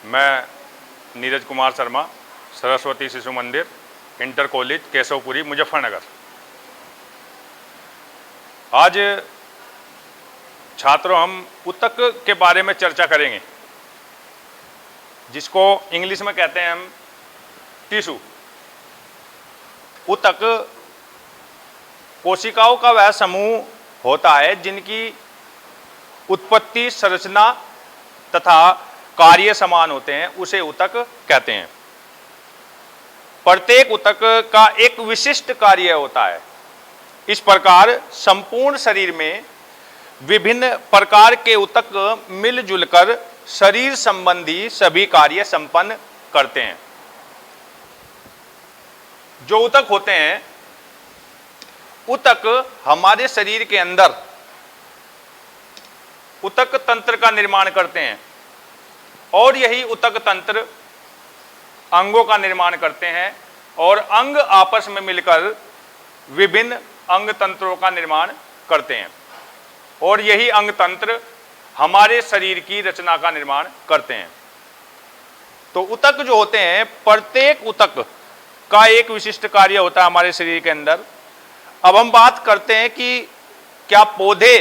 मैं नीरज कुमार शर्मा, सरस्वती शिशु मंदिर, inter college, Keshav Puri, Muzaffarnagar. आज छात्रों हम ऊतक के बारे में चर्चा करेंगे, जिसको इंग्लिश में कहते हैं हम टिश्यू। ऊतक कोशिकाओं का वह समूह होता है जिनकी उत्पत्ति, संरचना तथा कार्य समान होते हैं, उसे ऊतक कहते हैं। प्रत्येक ऊतक का एक विशिष्ट कार्य होता है। इस प्रकार संपूर्ण शरीर में विभिन्न प्रकार के ऊतक मिलजुल कर शरीर संबंधी सभी कार्य संपन्न करते हैं। जो ऊतक होते हैं, ऊतक हमारे शरीर के अंदर ऊतक तंत्र का निर्माण करते हैं और यही ऊतक तंत्र अंगों का निर्माण करते हैं और अंग आपस में मिलकर विभिन्न अंग तंत्रों का निर्माण करते हैं और यही अंग तंत्र हमारे शरीर की रचना का निर्माण करते हैं। तो ऊतक जो होते हैं, प्रत्येक ऊतक का एक विशिष्ट कार्य होता है हमारे शरीर के अंदर। अब हम बात करते हैं कि क्या पौधे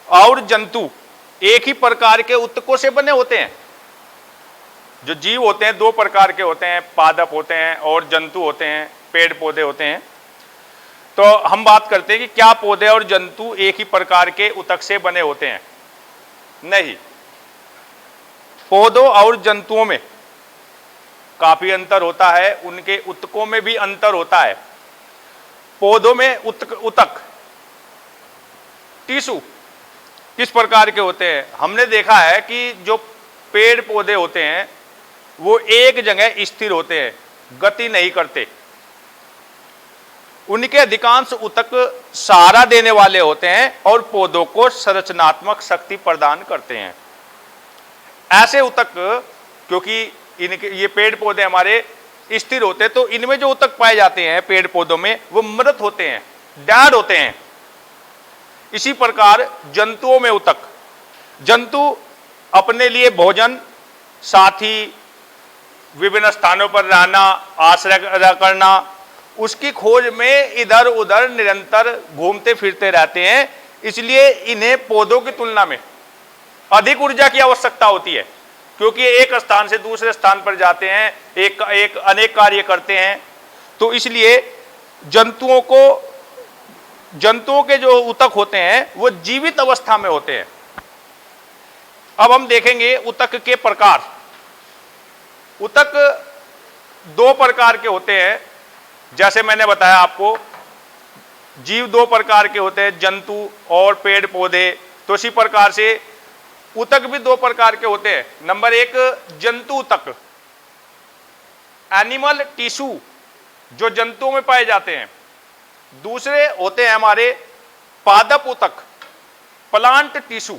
और जंतु एक ही प्रकार के ऊतकों से बने होते हैं? जो जीव होते हैं दो प्रकार के होते हैं, पादप होते हैं और जंतु होते हैं, पेड़ पौधे होते हैं। तो हम बात करते हैं कि क्या पौधे और जंतु एक ही प्रकार के ऊतक से बने होते हैं? नहीं, पौधों और जंतुओं में काफी अंतर होता है, उनके ऊतकों में भी अंतर होता है। पौधों में ऊतक टिश्यू किस प्रकार के होते हैं? हमने देखा है कि जो पेड़ पौधे होते हैं वो एक जगह स्थिर होते हैं, गति नहीं करते। उनके अधिकांश ऊतक सहारा देने वाले होते हैं और पौधों को संरचनात्मक शक्ति प्रदान करते हैं। ऐसे ऊतक, क्योंकि इनके ये पेड़ पौधे हमारे स्थिर होते हैं, तो इनमें जो ऊतक पाए जाते हैं पेड़ पौधों में वो मृत होते हैं, डेड होते हैं। इसी प्रकार जंतुओं में ऊतक, जंतु अपने लिए भोजन, साथी, विभिन्न स्थानों पर रहना, आश्रय करना, उसकी खोज में इधर उधर निरंतर घूमते फिरते रहते हैं। इसलिए इन्हें पौधों की तुलना में अधिक ऊर्जा की आवश्यकता होती है, क्योंकि एक स्थान से दूसरे स्थान पर जाते हैं, एक अनेक कार्य करते हैं। तो इसलिए जंतुओं के जो ऊतक होते हैं वो जीवित अवस्था में होते हैं। अब हम देखेंगे ऊतक के प्रकार। ऊतक दो प्रकार के होते हैं, जैसे मैंने बताया आपको, जीव दो प्रकार के होते हैं, जंतु और पेड़ पौधे। तो इसी प्रकार से ऊतक भी दो प्रकार के होते हैं। नंबर एक, जंतु ऊतक, एनिमल टिश्यू, जो जंतुओं में पाए जाते हैं। दूसरे होते हैं हमारे पादप ऊतक, प्लांट टिश्यू।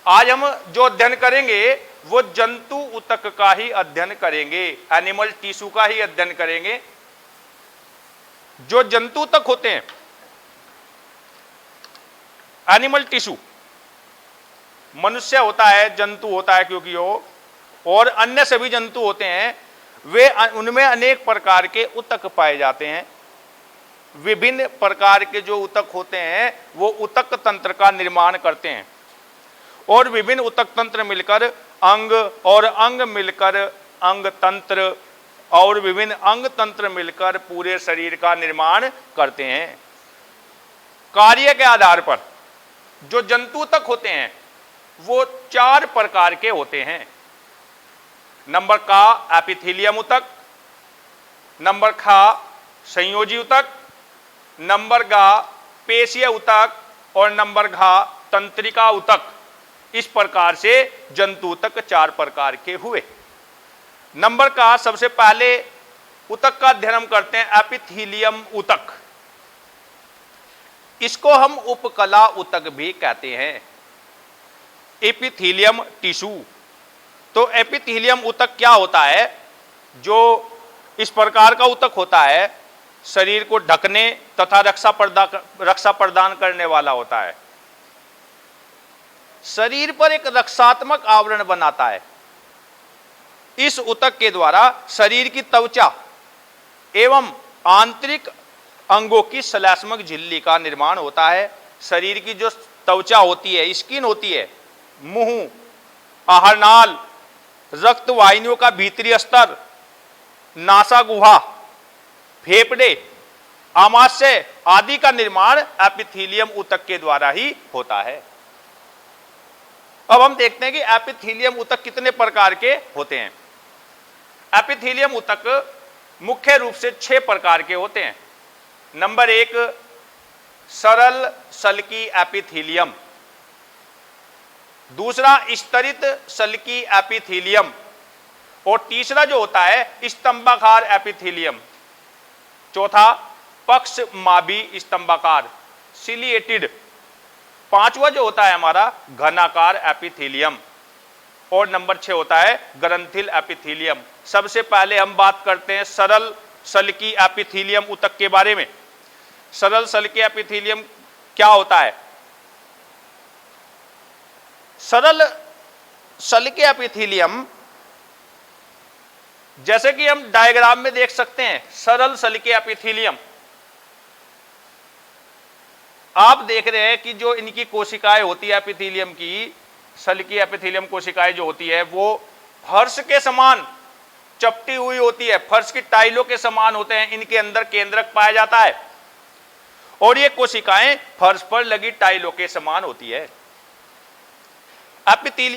आज हम जो अध्ययन करेंगे वो जंतु ऊतक का ही अध्ययन करेंगे, एनिमल टिश्यू का ही अध्ययन करेंगे। जो जंतु ऊतक होते हैं, एनिमल टिश्यू, मनुष्य होता है, जंतु होता है क्योंकि वो, और अन्य सभी जंतु होते हैं, वे उनमें अनेक प्रकार के ऊतक पाए जाते हैं। विभिन्न प्रकार के जो ऊतक होते हैं वो ऊतक तंत्र का निर्माण करते हैं और विभिन्न ऊतक तंत्र मिलकर अंग, और अंग मिलकर अंग तंत्र, और विभिन्न अंग तंत्र मिलकर पूरे शरीर का निर्माण करते हैं। कार्य के आधार पर जो जंतु ऊतक होते हैं वो चार प्रकार के होते हैं। नंबर का एपिथेलियम ऊतक, नंबर खा संयोजी ऊतक, नंबर गा पेशीय ऊतक और नंबर घा तंत्रिका ऊतक। इस प्रकार से जंतु ऊतक चार प्रकार के हुए। नंबर का सबसे पहले ऊतक का अध्ययन हम करते हैं, एपिथेलियम ऊतक। इसको हम उपकला ऊतक भी कहते हैं, एपिथेलियम टिश्यू। तो एपिथेलियम ऊतक क्या होता है? जो इस प्रकार का ऊतक होता है, शरीर को ढकने तथा रक्षा प्रदान करने वाला होता है। शरीर पर एक रक्षात्मक आवरण बनाता है। इस ऊतक के द्वारा शरीर की त्वचा एवं आंतरिक अंगों की श्लेष्मक झिल्ली का निर्माण होता है। शरीर की जो त्वचा होती है, स्किन होती है, मुंह, आहारनाल, रक्त वाहिनियों का भीतरी स्तर, नासा गुहा, फेफड़े, आमाशय आदि का निर्माण एपिथेलियम ऊतक के द्वारा ही होता है। अब हम देखते हैं कि एपिथेलियम ऊतक कितने प्रकार के होते हैं। एपिथेलियम ऊतक मुख्य रूप से 6 प्रकार के होते हैं। नंबर 1 सरल सल्की एपिथेलियम, दूसरा स्तरित सल्की एपिथेलियम, और तीसरा जो होता है स्तंभाकार एपिथेलियम, चौथा पक्षमाभी स्तंभाकार सिलिएटेड, पांचवा जो होता है हमारा घनाकार एपिथेलियम, और नंबर 6 होता है ग्रंथिल एपिथेलियम। सबसे पहले हम बात करते हैं सरल सल्की एपिथेलियम ऊतक के बारे में। सरल सल्की एपिथेलियम क्या होता है? सरल सल्की एपिथेलियम, जैसे कि हम डायग्राम में देख सकते हैं, सरल सल्की एपिथेलियम आप देख रहे हैं कि जो इनकी कोशिकाएं होती है एपिथेलियम की, सल्की एपिथेलियम कोशिकाएं जो होती है वो फर्श के समान चपटी हुई होती है, फर्श की टाइलों के समान होते हैं। इनके अंदर केंद्रक पाया जाता है और ये कोशिकाएं फर्श पर लगी टाइलों के समान होती है।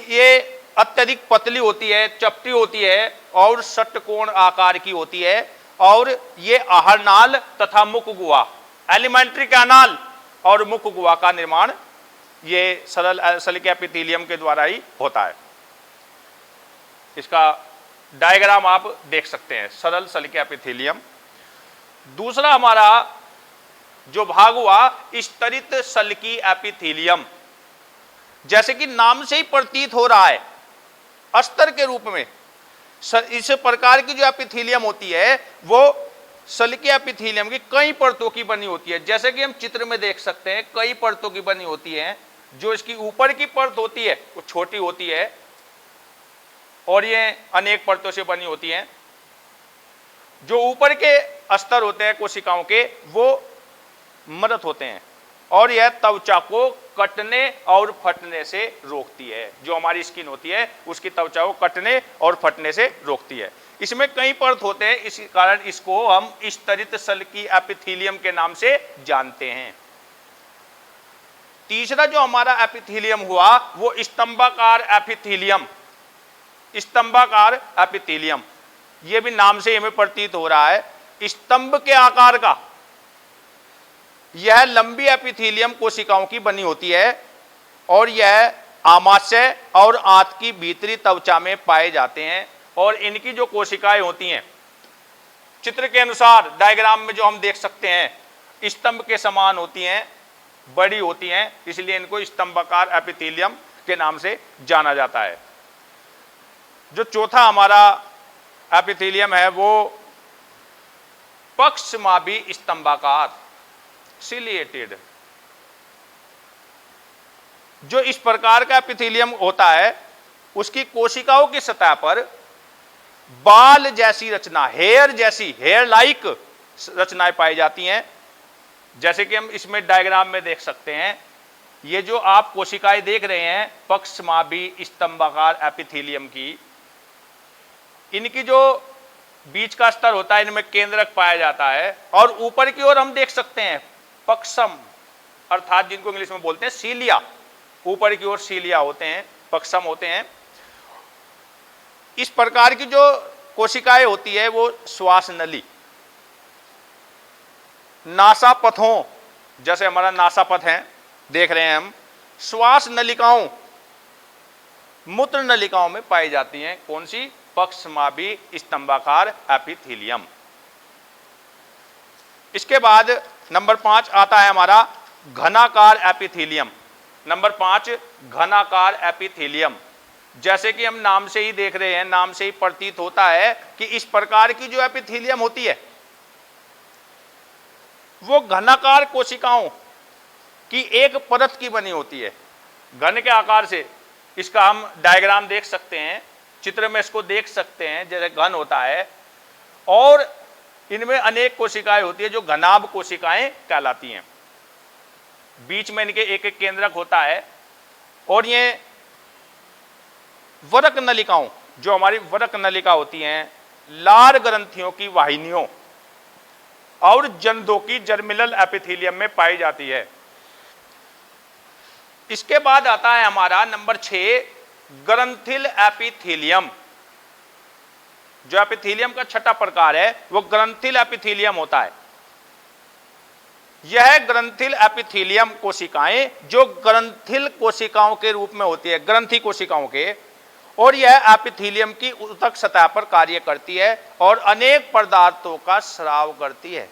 ये अत्यधिक पतली होती है, चपटी होती है और षटकोण आकार की होती है, और ये आहारनाल तथा मुख गुहा, एलिमेंट्री कैनाल और मुख गुहा का निर्माण ये सरल सल्की एपिथेलियम के द्वारा ही होता है। इसका डायग्राम आप देख सकते हैं, सरल सल्की एपिथेलियम। दूसरा हमारा जो भाग हुआ स्तरित सल्की एपिथेलियम, जैसे कि नाम से ही प्रतीत हो रहा है, अस्तर के रूप में इस प्रकार की जो एपिथेलियम होती है वो सल्की एपिथेलियम की कई परतों की बनी होती है। जैसे कि हम चित्र में देख सकते हैं, कई परतों की बनी होती है। जो इसकी ऊपर की परत होती है वो छोटी होती है और ये अनेक परतों से बनी होती है। जो ऊपर के स्तर होते हैं कोशिकाओं के वो मृत होते हैं और यह त्वचा को कटने और फटने से रोकती है। जो हमारी स्किन होती है उसकी त्वचा को कटने और फटने से रोकती है। इसमें कई परत होते हैं, इसी कारण इसको हम स्तरित सल्की एपिथेलियम के नाम से जानते हैं। तीसरा जो हमारा एपिथेलियम हुआ वो स्तंभाकार एपिथेलियम। स्तंभाकार एपिथेलियम ये भी नाम से हमें प्रतीत हो रहा है, स्तंभ के आकार का। यह लंबी एपिथेलियम कोशिकाओं की बनी होती है और यह आमाशय और आंत की भीतरी त्वचा में पाए जाते हैं। और इनकी जो कोशिकाएं होती हैं चित्र के अनुसार डायग्राम में जो हम देख सकते हैं स्तंभ के समान होती हैं, बड़ी होती हैं, इसलिए इनको स्तंभाकार एपिथेलियम के नाम से जाना जाता है। जो चौथा हमारा एपिथेलियम है वो पक्षमाभी स्तंभाकार सिलिएटेड। जो इस प्रकार का एपिथेलियम होता है उसकी कोशिकाओं की सतह पर बाल जैसी रचना, हेयर जैसी, हेयर लाइक रचनाएं पाई जाती हैं। जैसे कि हम इसमें डायग्राम में देख सकते हैं, ये जो आप कोशिकाएं देख रहे हैं पक्षमाभी स्तंभाकार एपिथेलियम की, इनकी जो बीच का स्तर होता है इनमें केंद्रक पाया जाता है और ऊपर की ओर हम देख सकते हैं पक्षम, अर्थात जिनको इंग्लिश में बोलते हैं सीलिया। ऊपर की ओर सीलिया होते हैं, पक्षम होते हैं। इस प्रकार की जो कोशिकाएं होती है वो श्वास नली, नासापथों, जैसे हमारा नासापथ है देख रहे हैं हम, श्वास नलिकाओं, मूत्र नलिकाओं में पाई जाती हैं। कौन सी? पक्षमाभी स्तंभाकार एपिथेलियम। इसके बाद नंबर 5 आता है हमारा घनाकार एपिथेलियम। नंबर 5 घनाकार एपिथेलियम। जैसे कि हम नाम से ही देख रहे हैं, नाम से ही प्रतीत होता है कि इस प्रकार की जो एपिथेलियम होती है वो घनाकार कोशिकाओं की एक परत की बनी होती है, घन के आकार से। इसका हम डायग्राम देख सकते हैं। चित्र में इसको देख सकते हैं, जैसे घन होता है और इनमें अनेक कोशिकाएं होती है जो घनाभ कोशिकाएं कहलाती हैं। बीच में इनके एक एक केंद्रक होता है और ये वरक नलिकाओं, जो हमारी वरक नलिका होती हैं, लार ग्रंथियों की वाहिनियों और जंदों की जर्मिनल एपिथेलियम में पाई जाती है। इसके बाद आता है हमारा नंबर 6 ग्रंथिल एपिथेलियम। जो एपिथेलियम का छठा प्रकार है वो ग्रंथिल एपिथेलियम होता है। यह ग्रंथिल एपिथेलियम कोशिकाएं जो ग्रंथिल कोशिकाओं के रूप में होती है, ग्रंथि कोशिकाओं के, और यह एपिथेलियम की ऊतक सतह पर कार्य करती है और अनेक पदार्थों का स्राव करती है।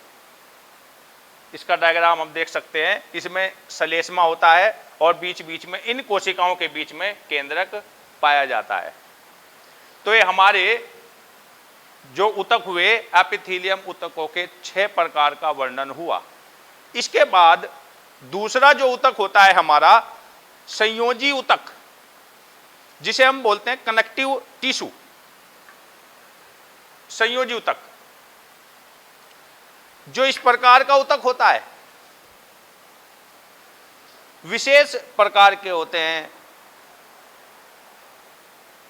इसका डायग्राम हम देख सकते हैं। इसमें सलेस्मा होता है और बीच बीच में इन कोशिकाओं के बीच में केंद्रक पाया जाता है। तो ये हमारे जो ऊतक हुए एपिथेलियम ऊतकों के 6 प्रकार का वर्णन हुआ। इसके बाद दूसरा जो ऊतक होता है हमारा संयोजी ऊतक, जिसे हम बोलते हैं कनेक्टिव टिश्यू। संयोजी ऊतक जो इस प्रकार का ऊतक होता है, विशेष प्रकार के होते हैं।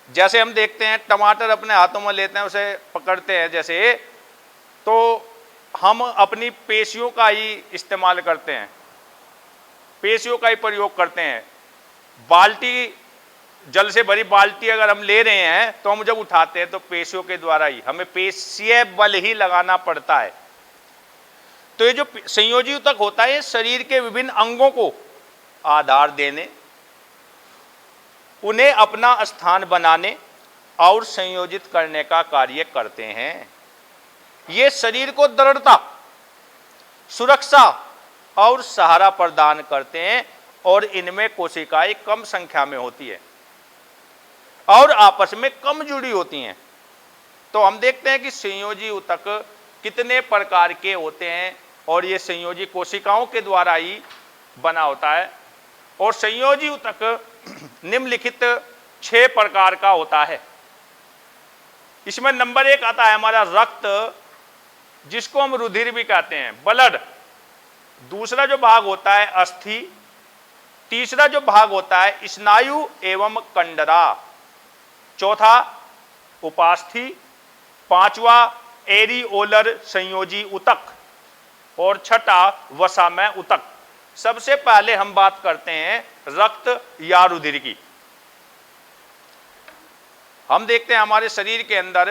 जैसे हम देखते हैं टमाटर अपने हाथों में लेते हैं, उसे पकड़ते हैं जैसे, तो हम अपनी पेशियों का ही इस्तेमाल करते हैं, पेशियों का ही प्रयोग करते हैं। बाल्टी, जल से भरी बाल्टी अगर हम ले रहे हैं तो हम जब उठाते हैं तो पेशियों के द्वारा ही, हमें पेशीय बल ही लगाना पड़ता है। तो ये जो संयोजी ऊतक होता है, शरीर के विभिन्न अंगों को आधार देने, उन्हें अपना स्थान बनाने और संयोजित करने का कार्य करते हैं। ये शरीर को दृढ़ता, सुरक्षा और सहारा प्रदान करते हैं और इनमें कोशिकाएं कम संख्या में होती है और आपस में कम जुड़ी होती हैं। तो हम देखते हैं कि संयोजी ऊतक कितने प्रकार के होते हैं और ये संयोजी कोशिकाओं के द्वारा ही बना होता है। और संयोजी ऊतक निम्नलिखित 6 प्रकार का होता है। इसमें नंबर 1 आता है हमारा रक्त, जिसको हम रुधिर भी कहते हैं, ब्लड। दूसरा जो भाग होता है अस्थि। तीसरा जो भाग होता है स्नायु एवं कंडरा। चौथा उपास्थि। पांचवा एरिओलर संयोजी ऊतक और छठा वसामय ऊतक। सबसे पहले हम बात करते हैं रक्त या रुधिर की। हम देखते हैं हमारे शरीर के अंदर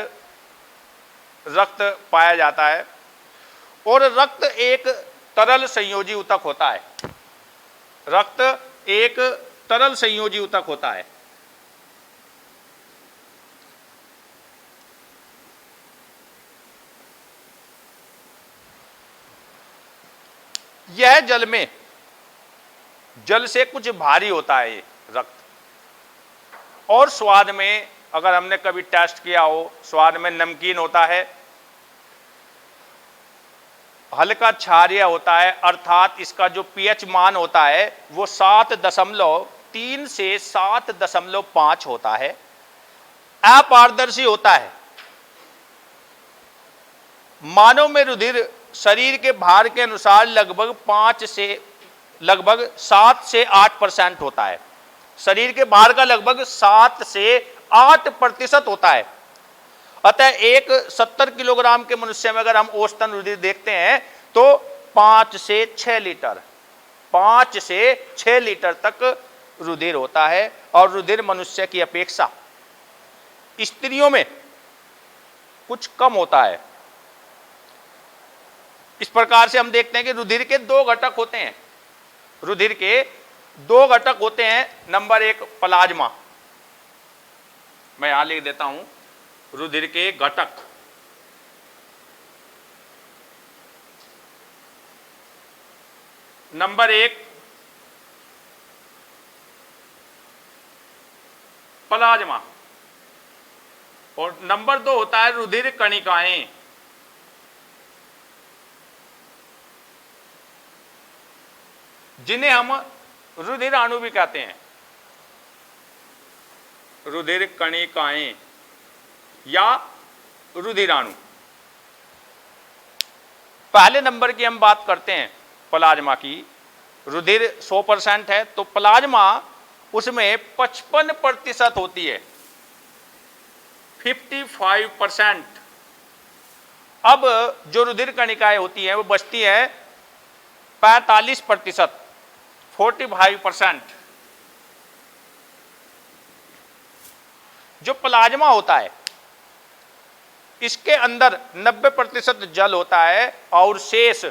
रक्त पाया जाता है और रक्त एक तरल संयोजी ऊतक होता है। रक्त एक तरल संयोजी ऊतक होता है। यह जल से कुछ भारी होता है ये रक्त, और स्वाद में, अगर हमने कभी टेस्ट किया हो, स्वाद में नमकीन होता है, हल्का क्षारीय होता है, अर्थात इसका जो पीएच मान होता है वो 7.3 से 7.5 होता है। अपारदर्शी होता है। मानव में रुधिर शरीर के भार के अनुसार लगभग 7 से 8% होता है। शरीर के भार का लगभग 7 से 8% होता है। अतः एक 70 किलोग्राम के मनुष्य में अगर हम औसतन रुधिर देखते हैं तो 5 से 6 लीटर तक रुधिर होता है। और रुधिर मनुष्य की अपेक्षा स्त्रियों में कुछ कम होता है। इस प्रकार से हम देखते हैं कि रुधिर के 2 घटक होते हैं। रुधिर के 2 घटक होते हैं। नंबर 1 प्लाज्मा, मैं यहां लिख देता हूं, रुधिर के घटक। नंबर 1 प्लाज्मा और नंबर 2 होता है रुधिर कणिकाएं। जिन्हें हम रुधिर अणु भी कहते हैं। रुधिर कणिकाएं या रुधिराणु। पहले नंबर की हम बात करते हैं प्लाज्मा की। रुधिर 100% है तो प्लाज्मा उसमें 55% होती है, 55%। अब जो रुधिर कणिकाएं होती हैं वो बचती है 45%, 45%। जो प्लाज्मा होता है इसके अंदर 90% जल होता है और शेष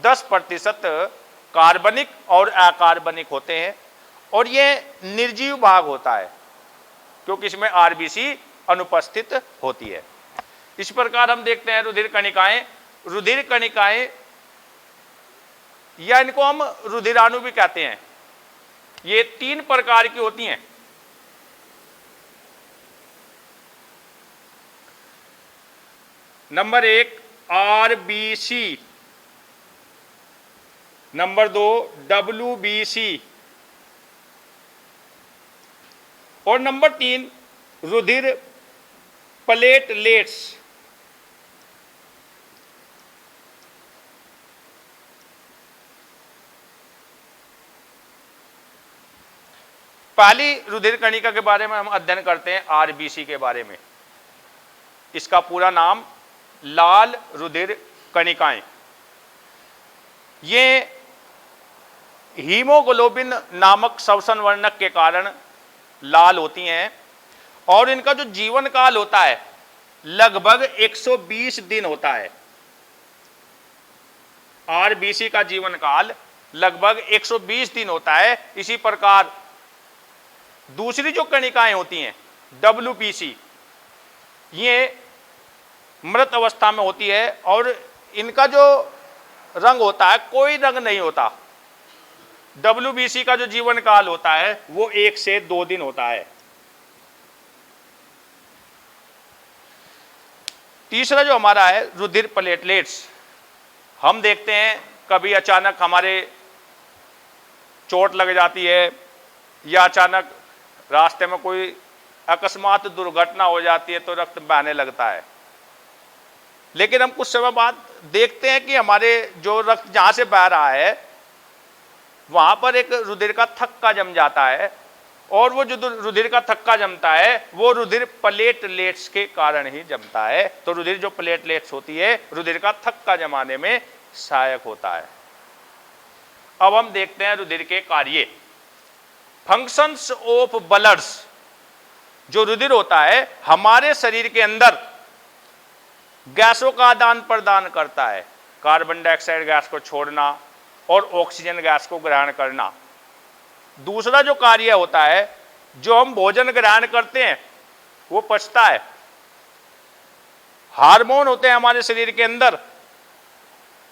10% कार्बनिक और अकार्बनिक होते हैं, और ये निर्जीव भाग होता है क्योंकि इसमें आरबीसी अनुपस्थित होती है। इस प्रकार हम देखते हैं रुधिर कणिकाएं। रुधिर कणिकाएं या इनको हम रुधिराणु भी कहते हैं, ये 3 प्रकार की होती हैं। नंबर 1 आरबीसी, नंबर 2 डब्ल्यूबीसी और नंबर 3 रुधिर प्लेटलेट्स। पहली रुधिर कणिका के बारे में हम अध्ययन करते हैं आरबीसी के बारे में। इसका पूरा नाम लाल रुधिर कणिकाएं। ये हीमोग्लोबिन नामक श्वसन वर्णक के कारण लाल होती हैं और इनका जो जीवन काल होता है लगभग 120 दिन होता है। आरबीसी का जीवन काल लगभग 120 दिन होता है। इसी प्रकार दूसरी जो कणिकाएं होती हैं डब्ल्यूबीसी, ये मृत अवस्था में होती है और इनका जो रंग होता है कोई रंग नहीं होता। डब्ल्यूबीसी का जो जीवन काल होता है वो 1 से 2 दिन होता है। तीसरा जो हमारा है रुधिर प्लेटलेट्स। हम देखते हैं कभी अचानक हमारे चोट लग जाती है या अचानक रास्ते में कोई अकस्मात दुर्घटना हो जाती है तो रक्त बहने लगता है, लेकिन हम कुछ समय बाद देखते हैं कि हमारे जो रक्त जहां से बह रहा है वहां पर एक रुधिर का थक्का जम जाता है, और वो जो रुधिर का थक्का जमता है वो रुधिर प्लेटलेट्स के कारण ही जमता है। तो रुधिर जो प्लेटलेट्स होती है रुधिर का थक्का जमाने में सहायक होता है। अब हम देखते हैं रुधिर के कार्य। Functions of bloods. जो रुधिर होता है हमारे शरीर के अंदर गैसों का आदान प्रदान करता है, कार्बन डाइऑक्साइड गैस को छोड़ना और ऑक्सीजन गैस को ग्रहण करना। दूसरा जो कार्य होता है, जो हम भोजन ग्रहण करते हैं वो पचता है। हार्मोन होते हैं हमारे शरीर के अंदर,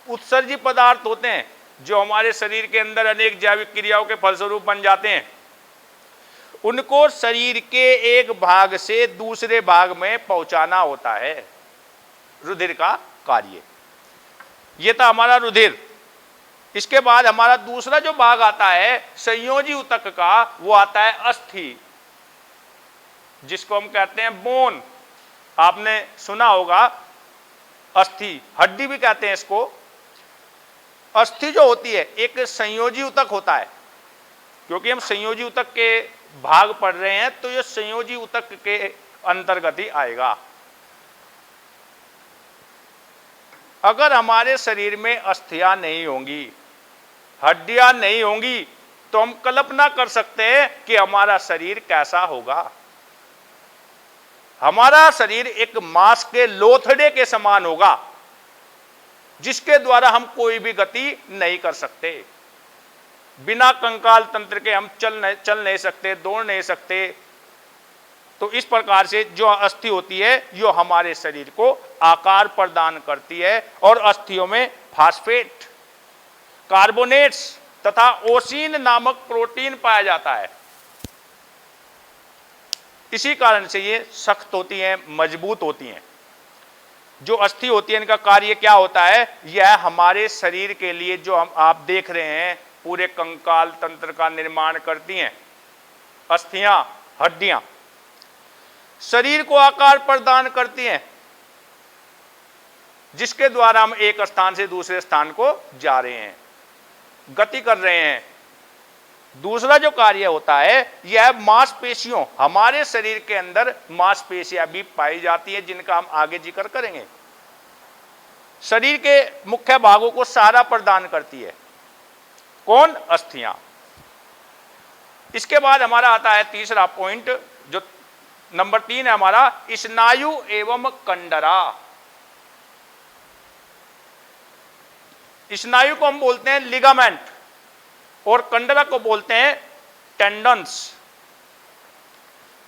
उत्सर्जी पदार्थ होते हैं जो हमारे शरीर के अंदर अनेक जैविक क्रियाओं के फलस्वरूप बन जाते हैं। उनको शरीर के एक भाग से दूसरे भाग में पहुंचाना होता है, रुधिर का कार्य। यह था हमारा रुधिर। इसके बाद हमारा दूसरा जो भाग आता है संयोजी ऊतक का, वो आता है अस्थि, जिसको हम कहते हैं बोन। आपने सुना होगा अस्थि, हड्डी भी कहते हैं इसको। अस्थि जो होती है एक संयोजी ऊतक होता है, क्योंकि हम संयोजी ऊतक के भाग पढ़ रहे हैं तो यह संयोजी ऊतक के अंतर्गत ही आएगा। अगर हमारे शरीर में अस्थियां नहीं होंगी, हड्डियां नहीं होंगी, तो हम कल्पना कर सकते हैं कि हमारा शरीर कैसा होगा। हमारा शरीर एक मांस के लोथड़े के समान होगा, जिसके द्वारा हम कोई भी गति नहीं कर सकते। बिना कंकाल तंत्र के हम चल नहीं सकते, दौड़ नहीं सकते। तो इस प्रकार से जो अस्थि होती है यो हमारे शरीर को आकार प्रदान करती है, और अस्थियों में फास्फेट, कार्बोनेट्स तथा ओसीन नामक प्रोटीन पाया जाता है। इसी कारण से ये सख्त होती हैं, मजबूत होती हैं। जो अस्थि होती है इनका कार्य क्या होता है, यह हमारे शरीर के लिए जो आप देख रहे हैं पूरे कंकाल तंत्र का निर्माण करती हैं। अस्थियां, हड्डियां शरीर को आकार प्रदान करती हैं, जिसके द्वारा हम एक स्थान से दूसरे स्थान को जा रहे हैं, गति कर रहे हैं। दूसरा जो कार्य होता है यह मांसपेशियों, हमारे शरीर के अंदर मांसपेशियां भी पाई जाती हैं, जिनका हम आगे जिक्र करेंगे। शरीर के मुख्य भागों को सहारा प्रदान करती है कौन? अस्थियां। इसके बाद हमारा आता है तीसरा पॉइंट, जो नंबर 3 है हमारा, स्नायु एवं कंडरा। स्नायु को हम बोलते हैं लिगामेंट और कंडरा को बोलते हैं टेंडन्स।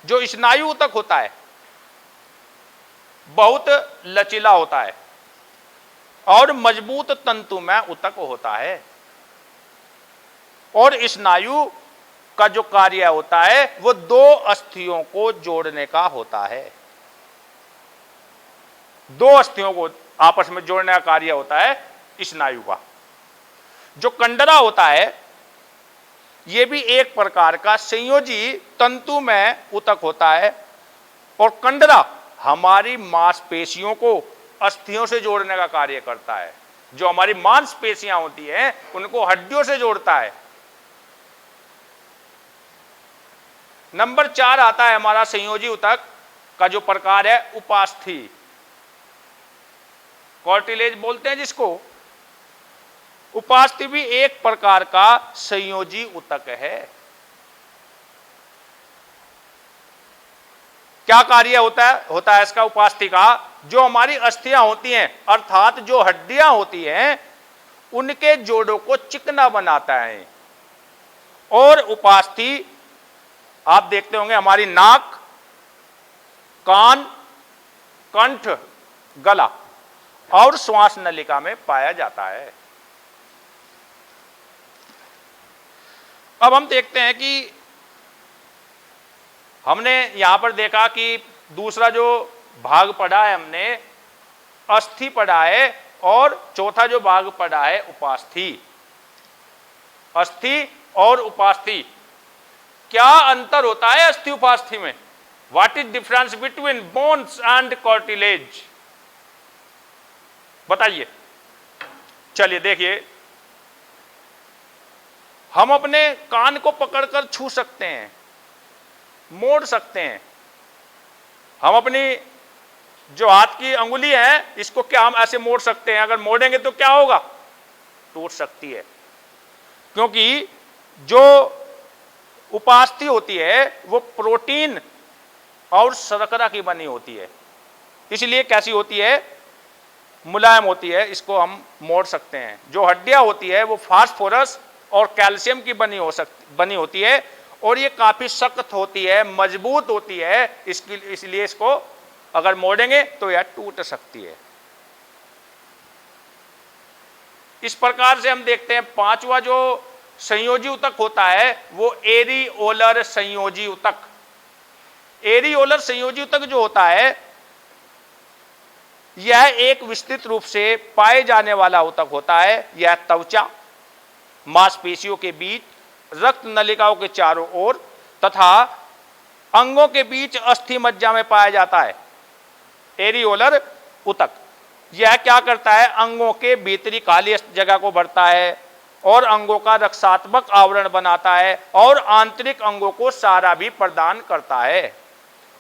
जो स्नायु ऊतक होता है बहुत लचीला होता है और मजबूत तंतुमय ऊतक होता है, और स्नायु का जो कार्य होता है वो दो अस्थियों को जोड़ने का होता है। दो अस्थियों को आपस में जोड़ने का कार्य होता है स्नायु का। जो कंडरा होता है यह भी एक प्रकार का संयोजी तंतुमय ऊतक होता है, और कंडरा हमारी मांसपेशियों को अस्थियों से जोड़ने का कार्य करता है। जो हमारी मांसपेशियां होती हैं उनको हड्डियों से जोड़ता है। नंबर 4 आता है हमारा संयोजी ऊतक का जो प्रकार है उपास्थि, कार्टिलेज बोलते हैं जिसको। उपास्थि भी एक प्रकार का संयोजी ऊतक है। क्या कार्य होता है इसका उपास्थि का? जो हमारी अस्थियां होती हैं अर्थात जो हड्डियां होती हैं उनके जोड़ों को चिकना बनाता है। और उपास्थि आप देखते होंगे हमारी नाक, कान, कंठ, गला और श्वास नलिका में पाया जाता है। अब हम देखते हैं कि हमने यहां पर देखा कि दूसरा जो भाग पढ़ा है हमने अस्थि पढ़ा है, और चौथा जो भाग पढ़ा है उपास्थि। अस्थि और उपास्थि, क्या अंतर होता है अस्थि उपास्थि में? What is difference between bones and cartilage? बताइए। चलिए देखिए, हम अपने कान को पकड़कर छू सकते हैं, मोड़ सकते हैं। हम अपनी जो हाथ की अंगुली है इसको क्या हम ऐसे मोड़ सकते हैं? अगर मोड़ेंगे तो क्या होगा? टूट सकती है, क्योंकि जो उपास्थि होती है वो प्रोटीन और शर्करा की बनी होती है, इसलिए कैसी होती है? मुलायम होती है, इसको हम मोड़ सकते हैं। जो हड्डियां होती है वो फास्फोरस और कैल्शियम की बनी होती है, और ये काफी सख्त होती है, मजबूत होती है, इसलिए इसको अगर मोड़ेंगे तो यह टूट सकती है। इस प्रकार से हम देखते हैं पांचवा जो संयोजी ऊतक होता है वो एरिओलर संयोजी ऊतक। एरिओलर संयोजी ऊतक जो होता है यह एक विस्तृत रूप से पाए जाने वाला ऊतक होता है। यह त्वचा, मांसपेशियों के बीच, रक्त नलिकाओं के चारों ओर तथा अंगों के बीच अस्थि मज्जा में पाया जाता है। एरिओलर ऊतक यह क्या करता है? अंगों के भीतरी खाली जगह को भरता है और अंगों का रक्षात्मक आवरण बनाता है और आंतरिक अंगों को सहारा भी प्रदान करता है।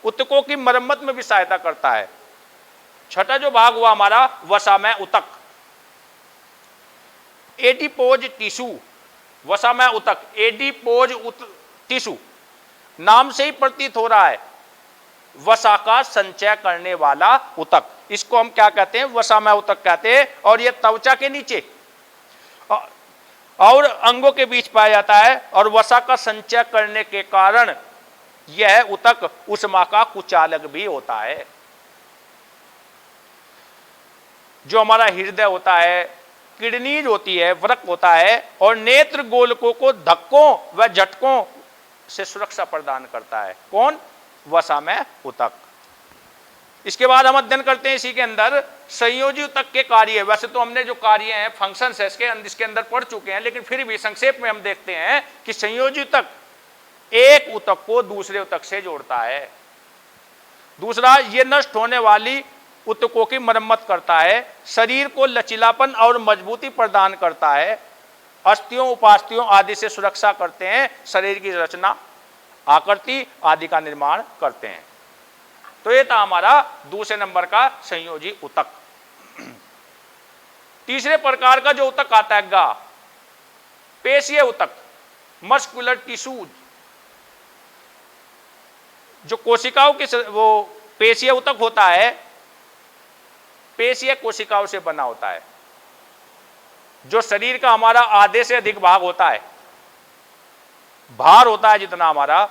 ऊतकों की मरम्मत में भी सहायता करता है। छठा जो भाग हुआ हमारा वसामय ऊतक, एडिपोज टिश्यू। वसामय ऊतक, एडिपोज टिश्यू, नाम से ही प्रतीत हो रहा है वसा का संचय करने वाला ऊतक। इसको हम क्या कहते हैं? वसामय ऊतक कहते हैं। और यह त्वचा के नीचे और अंगों के बीच पाया जाता है, और वसा का संचय करने के कारण यह ऊतक ऊष्मा का कुचालक भी होता है। जो हमारा हृदय होता है, किडनीज होती है, वृक्क होता है, और नेत्र गोलकों को धक्कों व झटकों से सुरक्षा प्रदान करता है। कौन? वसामय ऊतक। इसके बाद हम अध्ययन करते हैं इसी के अंदर संयोजी ऊतक के कार्य। वैसे तो हमने जो कार्य हैं, फंक्शंस है इसके अंदर पढ़ चुके हैं, लेकिन फिर भी संक्षेप में हम देखते हैं कि संयोजी ऊतक एक ऊतक को दूसरे ऊतक से जोड़ता है। दूसरा, ये नष्ट होने वाली ऊतकों की मरम्मत करता है, शरीर को लचीलापन और मजबूती प्रदान करता है, अस्थियों उपास्थियों आदि से सुरक्षा करते हैं, शरीर की रचना आकृति आदि का निर्माण करते हैं। तो ये था हमारा दूसरे नंबर का संयोजी ऊतक। तीसरे प्रकार का जो ऊतक आता है गा, पेशीय ऊतक, मस्कुलर टिश्यूज। जो कोशिकाओं की वो पेशीय ऊतक होता है, पेशीय कोशिकाओं से बना होता है। जो शरीर का हमारा आधे से अधिक भाग होता है, भार होता है जितना हमारा,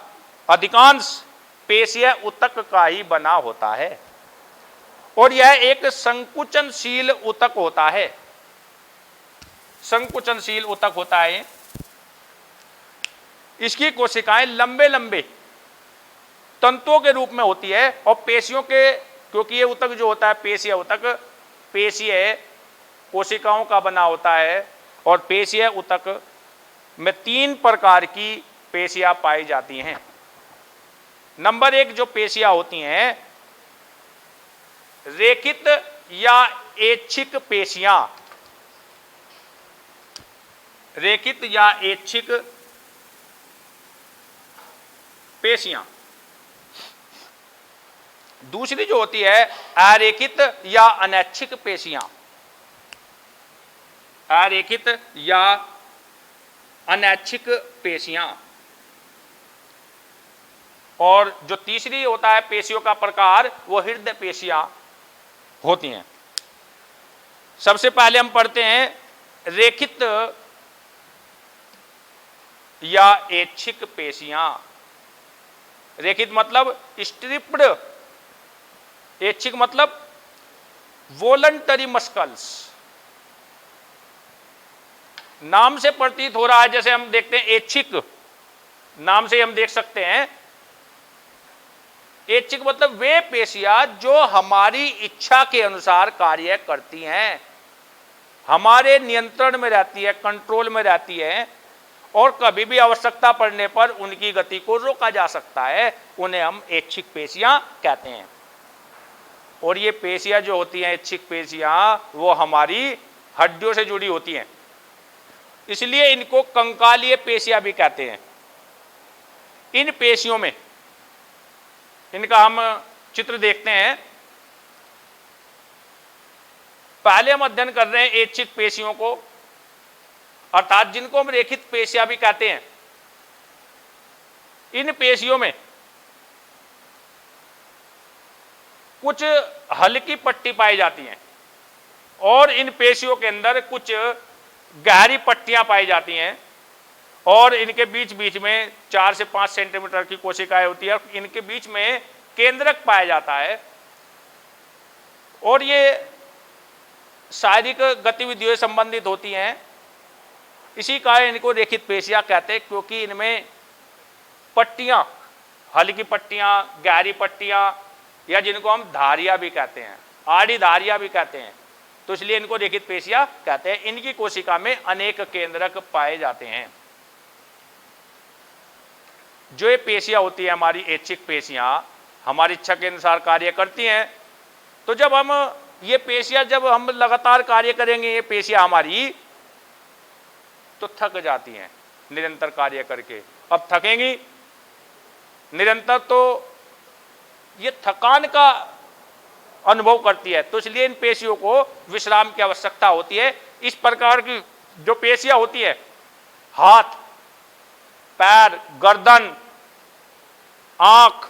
अधिकांश पेशीय ऊतक का ही बना होता है। और यह एक संकुचनशील ऊतक होता है। संकुचनशील ऊतक होता है। इसकी कोशिकाएं लंबे लंबे तंतुओं के रूप में होती है और पेशियों के, क्योंकि ये ऊतक जो होता है पेशीय ऊतक, पेशीय कोशिकाओं का बना होता है। और पेशीय ऊतक में 3 प्रकार की पेशियां पाई जाती हैं। नंबर 1 जो पेशियां होती हैं, रेखित या ऐच्छिक पेशियां। रेखित या ऐच्छिक पेशियां। दूसरी जो होती है अरेखित या अनैच्छिक पेशियां। अरेखित या अनैच्छिक पेशियां। और जो तीसरी होता है पेशियों का प्रकार, वो हृदय पेशियां होती हैं। सबसे पहले हम पढ़ते हैं रेखित या ऐच्छिक पेशियां। रेखित मतलब स्ट्रिप्ड, ऐच्छिक मतलब वॉलंटरी मस्कल्स। नाम से प्रतीत हो रहा है, जैसे हम देखते हैं ऐच्छिक, नाम से हम देख सकते हैं। ऐच्छिक मतलब वे पेशियां जो हमारी इच्छा के अनुसार कार्य करती हैं, हमारे नियंत्रण में रहती है, कंट्रोल में रहती है, और कभी भी आवश्यकता पड़ने पर उनकी गति को रोका जा सकता है। उन्हें हम ऐच्छिक पेशियां कहते हैं। और ये पेशियां जो होती हैं, ऐच्छिक पेशियां, वो हमारी हड्डियों से जुड़ी होती हैं, इसलिए इनको कंकालीय पेशियां भी कहते हैं। इन पेशियों में, इनका हम चित्र देखते हैं। पहले हम अध्ययन कर रहे हैं ऐच्छिक पेशियों को, अर्थात जिनको हम रेखित पेशियां भी कहते हैं। इन पेशियों में कुछ हल्की पट्टी पाई जाती हैं और इन पेशियों के अंदर कुछ गहरी पट्टियां पाई जाती हैं, और इनके बीच बीच में 4 से 5 सेंटीमीटर की कोशिकाएं होती है। इनके बीच में केंद्रक पाया जाता है और ये शारीरिक गतिविधियों से संबंधित होती हैं। इसी कारण इनको रेखित पेशियां कहते हैं, क्योंकि इनमें पट्टियां, हल्की पट्टियां, गहरी पट्टियां, या जिनको हम धारियां भी कहते हैं, आड़ी धारियां भी कहते हैं, तो इसलिए इनको रेखित पेशियां कहते हैं। इनकी कोशिका में अनेक केंद्रक पाए जाते हैं। जो ये पेशियां होती है हमारी ऐच्छिक पेशियां, हमारी इच्छा के अनुसार कार्य करती हैं। तो जब हम ये पेशियां, जब हम लगातार कार्य करेंगे ये पेशियां हमारी, तो थक जाती हैं निरंतर कार्य करके। अब थकेंगी निरंतर तो ये थकान का अनुभव करती है, तो इसलिए इन पेशियों को विश्राम की आवश्यकता होती है। इस प्रकार की जो पेशियां होती है, हाथ, पैर, गर्दन, आंख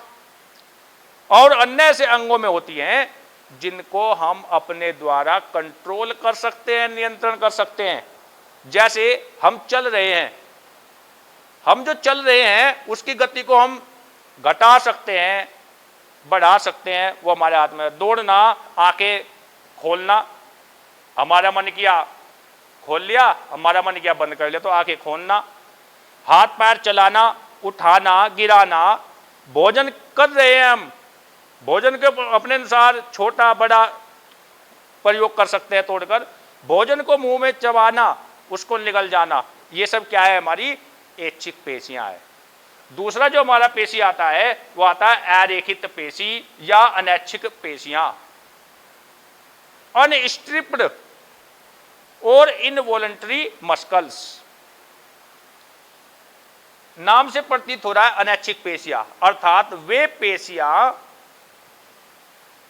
और अन्य से अंगों में होती हैं, जिनको हम अपने द्वारा कंट्रोल कर सकते हैं, नियंत्रण कर सकते हैं। जैसे हम चल रहे हैं, हम जो चल रहे हैं उसकी गति को हम घटा सकते हैं, बढ़ा सकते हैं, वो हमारे हाथ में। दौड़ना, आंखें खोलना, हमारा मन किया खोल लिया, हमारा मन किया बंद कर लिया, तो आंखें खोलना। हाथ पैर चलाना, उठाना, गिराना। भोजन कर रहे हैं हम, भोजन के अपने अनुसार छोटा बड़ा प्रयोग कर सकते हैं तोड़कर। भोजन को मुंह में चबाना, उसको निगल जाना, ये सब क्या है, हमारी ऐच्छिक पेशियां है। दूसरा जो हमारा पेशी आता है वो आता है अरेखित पेशी या अनैच्छिक पेशियां, अनस्ट्रिप्ड और इनवॉलंटरी मस्कल्स। नाम से प्रतीत हो रहा है अनैच्छिक पेशियां, अर्थात वे पेशियां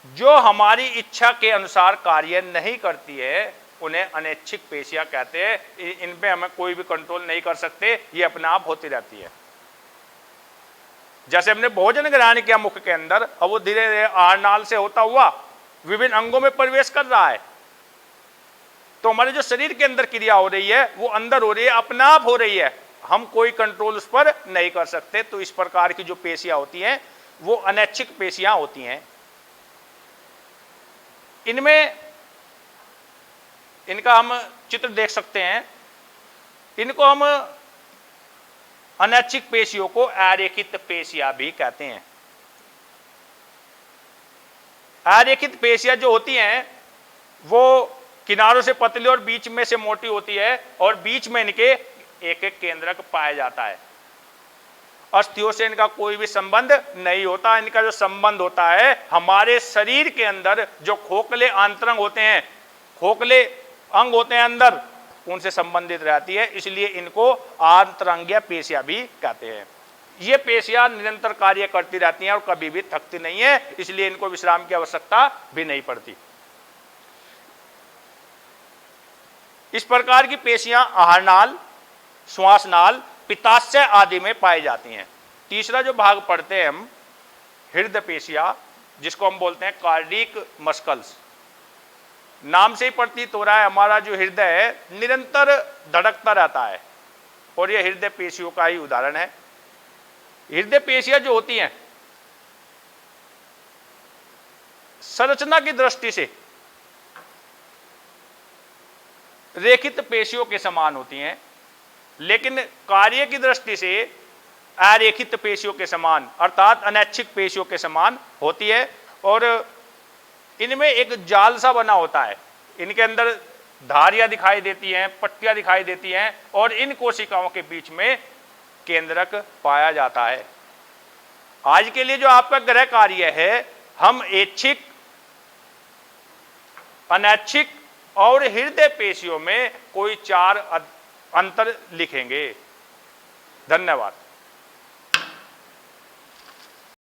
जो हमारी इच्छा के अनुसार कार्य नहीं करती है उन्हें अनैच्छिक पेशियां कहते हैं। इन पे हमें कोई भी कंट्रोल नहीं कर सकते, ये अपने आप होती रहती है। जैसे हमने भोजन ग्रहण किया मुख के अंदर, अब वो धीरे धीरे आहार नाल से होता हुआ विभिन्न अंगों में प्रवेश कर रहा है, तो हमारे जो शरीर के अंदर क्रिया हो रही है वो अंदर हो रही है, अपने आप हो रही है, हम कोई कंट्रोल उस पर नहीं कर सकते। तो इस प्रकार की जो पेशियां होती हैं वो अनैच्छिक पेशियां होती हैं। इनमें इनका हम चित्र देख सकते हैं। इनको हम अनैच्छिक पेशियों को अरेखित पेशियां भी कहते हैं। अरेखित पेशियां जो होती हैं वो किनारों से पतली और बीच में से मोटी होती है, और बीच में इनके एक एक केंद्रक पाया जाता है। अस्थियों से इनका कोई भी संबंध नहीं होता। इनका जो संबंध होता है हमारे शरीर के अंदर जो खोखले आंतरंग होते हैं, खोखले अंग होते हैं अंदर, उनसे संबंधित रहती है, इसलिए इनको आंतरंगीय पेशियां भी कहते हैं। ये पेशियां निरंतर कार्य करती रहती हैं और कभी भी थकती नहीं है, इसलिए इनको विश्राम की आवश्यकता भी नहीं पड़ती। इस प्रकार की पेशियां आहार नाल, श्वास नाल, पित्ताशय आदि में पाई जाती हैं। तीसरा जो भाग पढ़ते हैं हम, हृदय पेशियां, जिसको हम बोलते हैं कार्डिक मस्कल्स। नाम से ही प्रतीत हो रहा है हमारा जो हृदय है निरंतर धड़कता रहता है, और यह हृदय पेशियों का ही उदाहरण है। हृदय पेशियां जो होती हैं संरचना की दृष्टि से रेखित पेशियों के समान होती हैं, लेकिन कार्य की दृष्टि से अरेखित पेशियों के समान अर्थात अनैच्छिक पेशियों के समान होती है। और इनमें एक जाल सा बना होता है, इनके अंदर धारियां दिखाई देती हैं, पट्टियां दिखाई देती हैं, और इन कोशिकाओं के बीच में केंद्रक पाया जाता है। आज के लिए जो आपका गृह कार्य है, हम ऐच्छिक, अनैच्छिक और हृदय पेशियों में कोई 4 अंतर लिखेंगे। धन्यवाद।